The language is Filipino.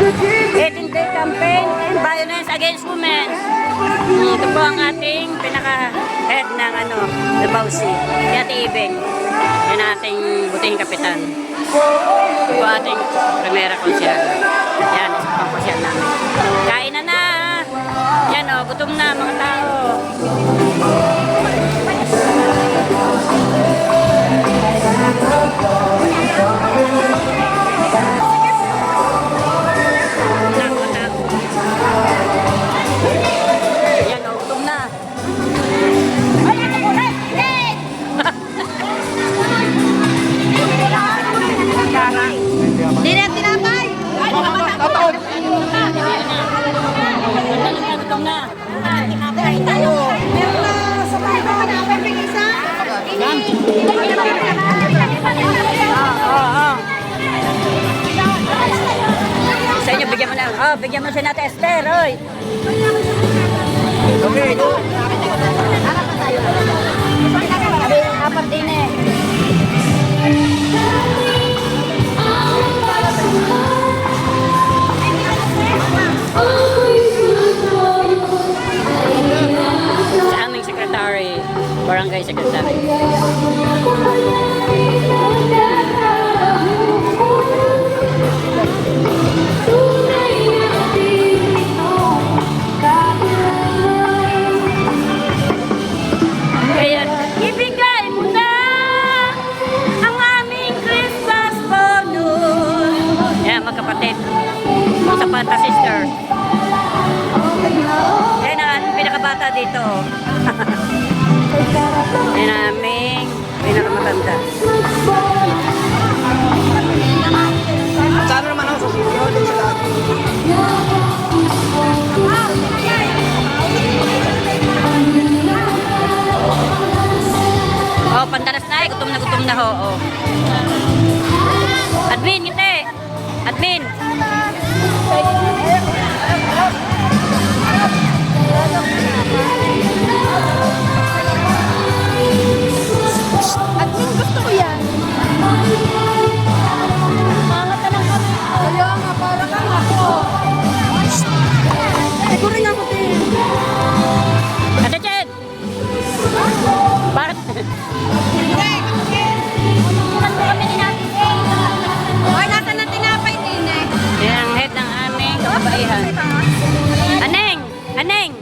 18-day campaign and violence against women. Ito po ang ating pinaka-head ng Dabausi, si Ate Ibeng. Yan ang ating butihing kapitan. Ito po ating primera konsyal. Yan, isa pang konsyal namin. Kain na! Yan o, gutom na mga tao. Sa inyo, bigyan mo na. Oh, bigyan mo si Nate Esther, oy. Okay. Apat din eh. Sa aming secretary, barangay secretary. Ibigay mo na ang aming Christmas bonus. Yan, magkapatid. Mga Zapata sister. Yan ang pinakabata dito. Yan ang aming pinakamatanda. Sana naman ako sa sityo din sa lagi. Oh, pandalas na eh. Gutom na ho. Oh. Admin, ngiti. Admin. Admin, gusto ko yan. Mangat na lang kami. Kaya nga, para kang ako. Siguro rin ako din. Ate Chen! Bakit? Hoy, nasa na tinapay din eh. Yan ang head ng aming kababaihan. Aneng! Aneng!